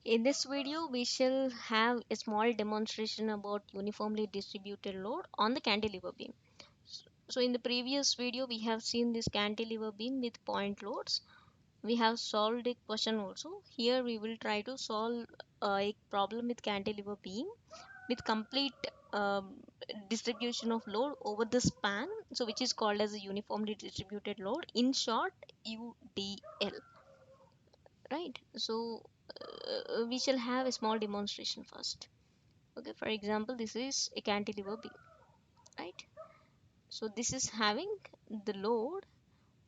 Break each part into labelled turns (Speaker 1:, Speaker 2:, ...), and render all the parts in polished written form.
Speaker 1: In this video, we shall have a small demonstration about uniformly distributed load on the cantilever beam. So in the previous video, we have seen this cantilever beam with point loads. We have solved a question also. Here we will try to solve a problem with cantilever beam with complete distribution of load over the span, so which is called as a uniformly distributed load, in short UDL, right? So we shall have a small demonstration first. Okay, for example, this is a cantilever beam, right? So this is having the load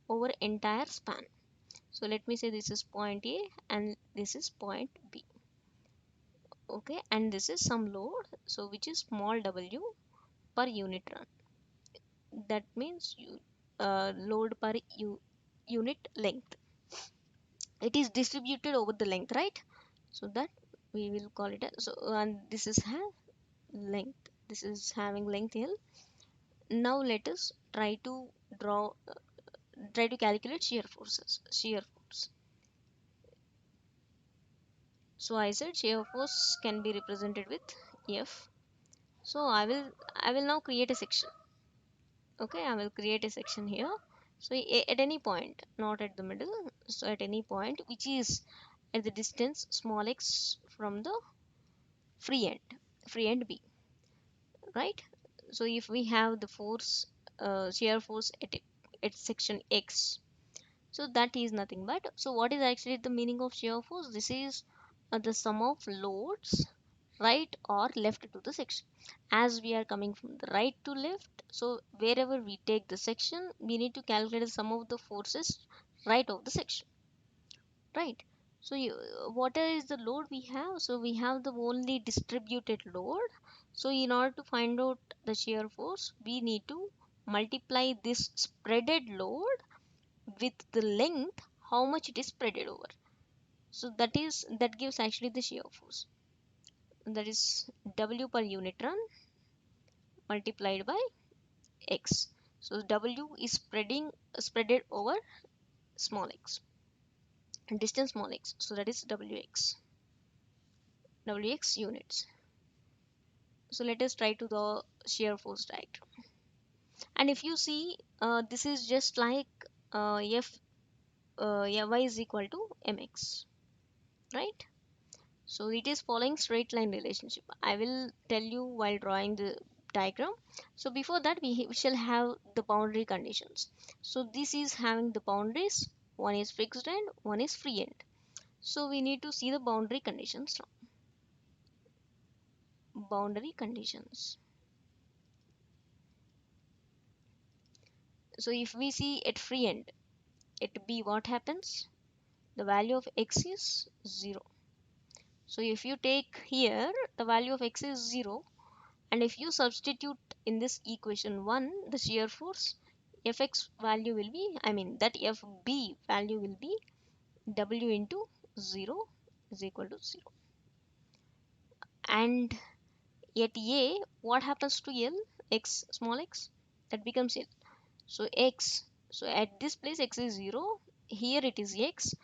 Speaker 1: over entire span. So let me say this is point A and this is point B. Okay, and this is some load, so which is small w per unit run. That means load per unit length. It is distributed over the length, right? So that we will call it as, so, and this is have length. This is having length L. Now let us try to calculate shear force. So I said shear force can be represented with F. So I will now create a section. Okay, I will create a section here. So at any point, not at the middle, so at any point which is at the distance small x from the free end, free end B, right? So if we have the force, shear force at section X, so that is nothing but, so what is actually the meaning of shear force? This is the sum of loads right or left to the section. As we are coming from the right to left, so wherever we take the section, we need to calculate the sum of the forces right of the section, right? So what is the load we have? So we have the only distributed load. So in order to find out the shear force, we need to multiply this spreaded load with the length, how much it is spreaded over. So that gives actually the shear force. That is W per unit run multiplied by X. So W is spreaded over small x, distance small x. So that is Wx units. So let us try to the shear force diagram. And if you see, this is just like y is equal to mx, right? So it is following straight line relationship. I will tell you while drawing the diagram. So before that, we shall have the boundary conditions. So this is having the boundaries. One is fixed end, one is free end. So we need to see the boundary conditions now. Boundary conditions. So if we see at free end, at B, what happens? The value of x is 0. So if you take here, the value of x is 0, and if you substitute in this equation 1 the shear force, fx value will be, I mean that fb value will be w into 0 is equal to 0. And at a, what happens to l? X, small x, that becomes l. So x, so at this place x is 0, here it is x,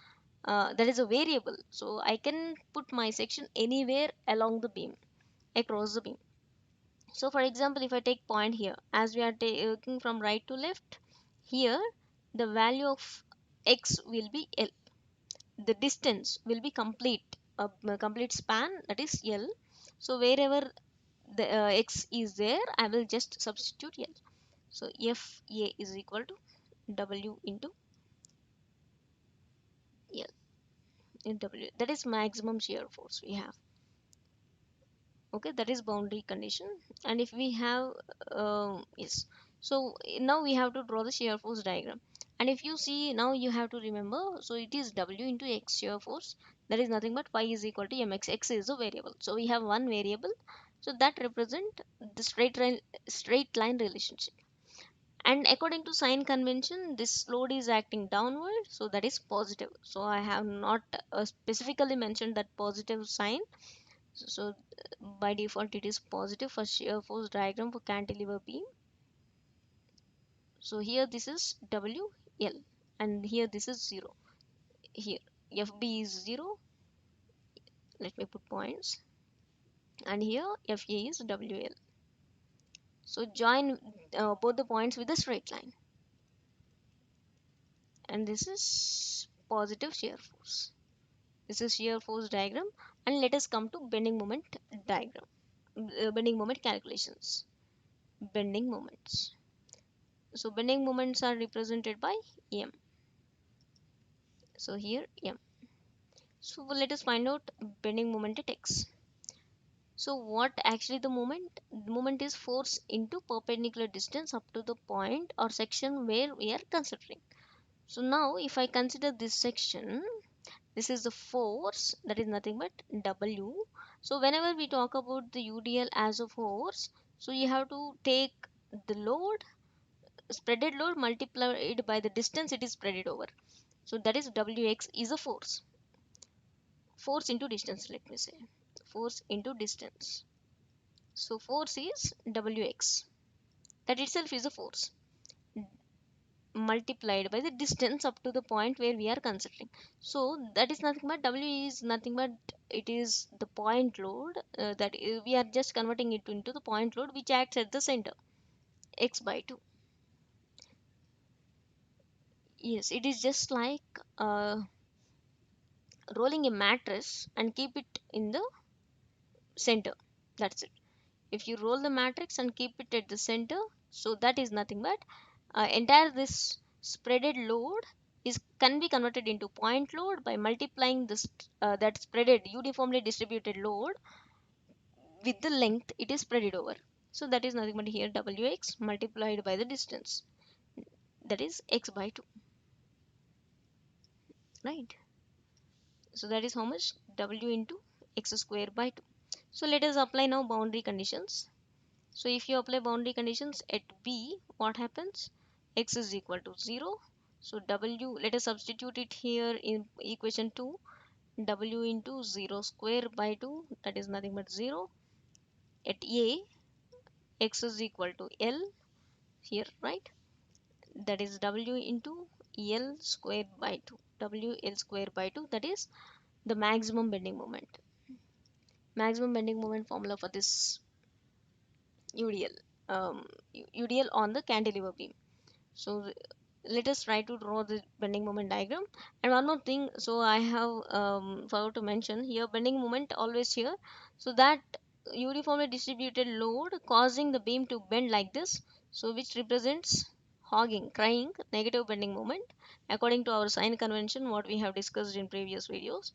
Speaker 1: that is a variable, so I can put my section anywhere along the beam, across the beam. So for example, if I take point here, as we are taking from right to left, here the value of x will be L. The distance will be complete, a complete span, that is L. So wherever the x is there, I will just substitute L. So FA is equal to W into L in W. That is maximum shear force we have. Okay, that is boundary condition. And if we have yes, so now we have to draw the shear force diagram. And if you see, now you have to remember, so it is W into X shear force, that is nothing but phi is equal to mx. X is a variable, so we have one variable, so that represent the straight line relationship. And according to sign convention, this load is acting downward, so that is positive. So I have not specifically mentioned that positive sign. So by default it is positive for shear force diagram for cantilever beam. So here this is WL, and here this is 0. Here FB is 0, let me put points, and here FA is WL. So join both the points with a straight line, and this is positive shear force. This is shear force diagram, and let us come to bending moment diagram, bending moment calculations. Bending moments. So bending moments are represented by M. So here M. So let us find out bending moment at X. So what actually the moment? The moment is force into perpendicular distance up to the point or section where we are considering. So now if I consider this section, this is the force, that is nothing but W. So whenever we talk about the UDL as a force, so you have to take the load, spreaded load multiplied by the distance it is spreaded over. So that is Wx is a force. Force into distance, let me say. Force into distance. So force is Wx. That itself is a force multiplied by the distance up to the point where we are considering. So that is nothing but W is nothing but it is the point load that is, we are just converting it into the point load which acts at the center, x by 2. Yes, it is just like rolling a mattress and keep it in the center. That's it. If you roll the matrix and keep it at the center, so that is nothing but entire this spreaded load is can be converted into point load by multiplying this that spreaded uniformly distributed load with the length it is spreaded over. So that is nothing but here Wx multiplied by the distance, that is x by 2, right? So that is how much? W into x square by 2. So let us apply now boundary conditions. So if you apply boundary conditions at B, what happens? X is equal to 0. So W, let us substitute it here in equation 2. W into 0 square by 2, that is nothing but 0. At A, X is equal to L here, right? That is W into L square by 2. WL square by 2, that is the maximum bending moment. Maximum bending moment formula for this UDL. UDL on the cantilever beam. So let us try to draw the bending moment diagram. And one more thing, so I have forgot to mention here bending moment always here, so that uniformly distributed load causing the beam to bend like this, so which represents hogging, crying, negative bending moment according to our sign convention what we have discussed in previous videos.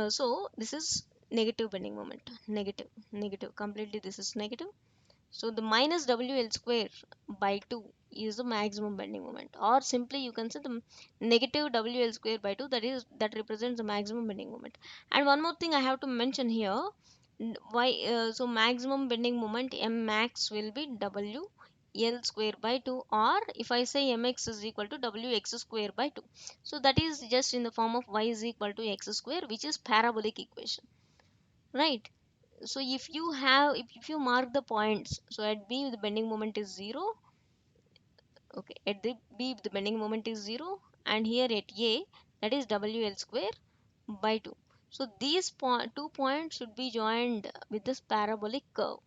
Speaker 1: So this is negative bending moment, negative completely, this is negative. So the minus WL square by 2 is the maximum bending moment, or simply you can say the negative WL square by 2, that represents the maximum bending moment. And one more thing I have to mention here, why so maximum bending moment M max will be WL square by 2, or if I say Mx is equal to Wx square by 2. So that is just in the form of y is equal to x square, which is parabolic equation, right? So if you mark the points, so at B the bending moment is 0, okay, at the B the bending moment is 0, and here at A that is WL square by 2. So these 2 points should be joined with this parabolic curve,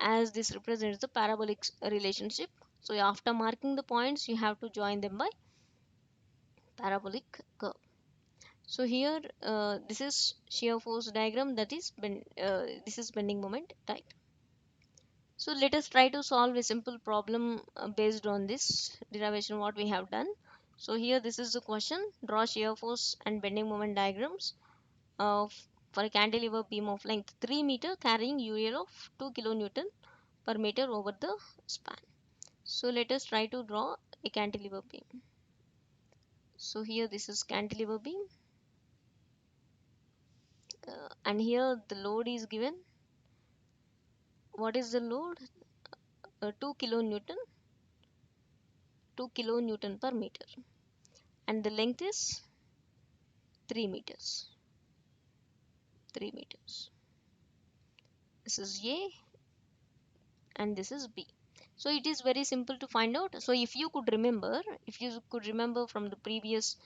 Speaker 1: as this represents the parabolic relationship. So after marking the points you have to join them by parabolic curve. So here this is shear force diagram, that is this is bending moment diagram. So let us try to solve a simple problem based on this derivation what we have done. So here this is the question: draw shear force and bending moment diagrams for a cantilever beam of length 3 meter carrying UL of 2 kilonewton per meter over the span. So let us try to draw a cantilever beam. So here this is cantilever beam, and here the load is given. What is the load? 2 kilonewton, 2 kilonewton per meter, and the length is 3 meters. 3 meters. This is A and this is B. So it is very simple to find out. So if you could remember from the previous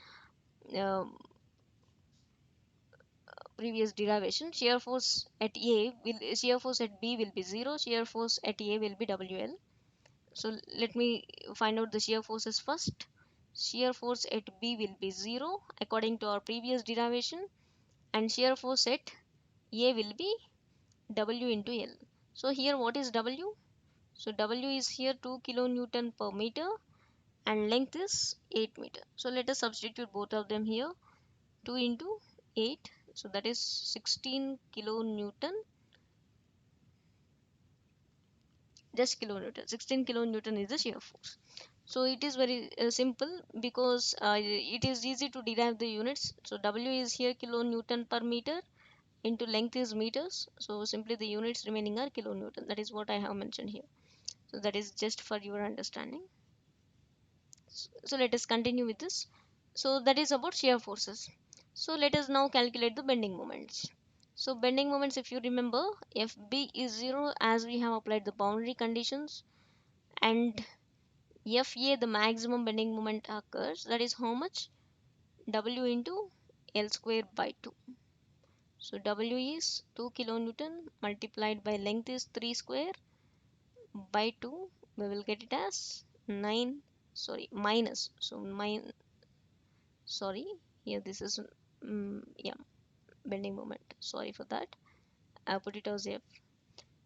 Speaker 1: previous derivation, shear force at B will be 0, shear force at A will be WL. So let me find out the shear forces first. Shear force at B will be 0 according to our previous derivation, and shear force at A will be W into L. So here what is W? So W is here 2 kilonewton per meter and length is 8 meter. So let us substitute both of them here. 2 into 8, so that is 16 kilonewton, just kilonewton. 16 kilonewton is the shear force. So it is very simple, because it is easy to derive the units. So W is here kilonewton per meter into length is meters, so simply the units remaining are kilonewton. That is what I have mentioned here. So that is just for your understanding. So let us continue with this. So that is about shear forces. So let us now calculate the bending moments. So bending moments, if you remember, FB is 0 as we have applied the boundary conditions, and FA, the maximum bending moment occurs, that is how much? W into L square by 2. So W is 2 kilonewton multiplied by length is 3 square by 2. We will get it as 9, sorry, minus. So sorry, here this is yeah, bending moment. Sorry for that. I put it as F.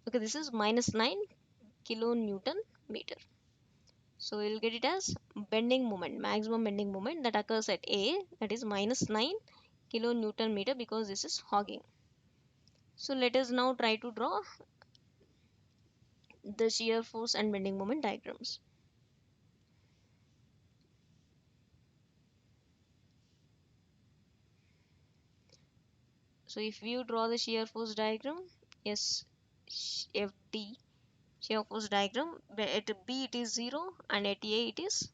Speaker 1: Okay, this is minus 9 kilonewton meter. So we'll get it as bending moment, maximum bending moment that occurs at A, that is minus 9 kilonewton meter, because this is hogging. So let us now try to draw the shear force and bending moment diagrams. So if you draw the shear force diagram, yes, FD shear force diagram, at B it is 0 and at A it is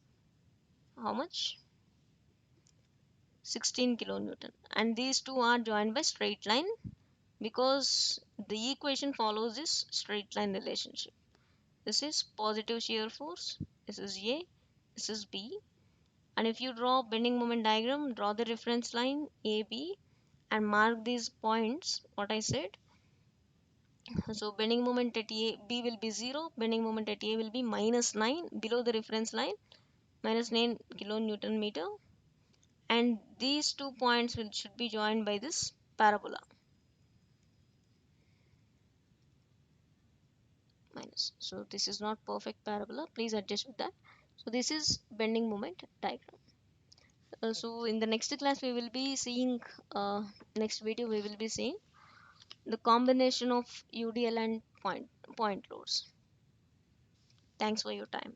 Speaker 1: how much? 16 kilonewton, and these two are joined by straight line, because the equation follows this straight line relationship. This is positive shear force, this is A, this is B, and if you draw bending moment diagram, draw the reference line AB and mark these points what I said. So bending moment at B will be 0, bending moment at A will be minus 9 below the reference line, minus 9 kilonewton meter, and these 2 points should be joined by this parabola. Minus. So this is not perfect parabola, please adjust with that. So this is bending moment diagram. So in the next class we will be seeing, next video we will be seeing the combination of UDL and point loads. Thanks for your time.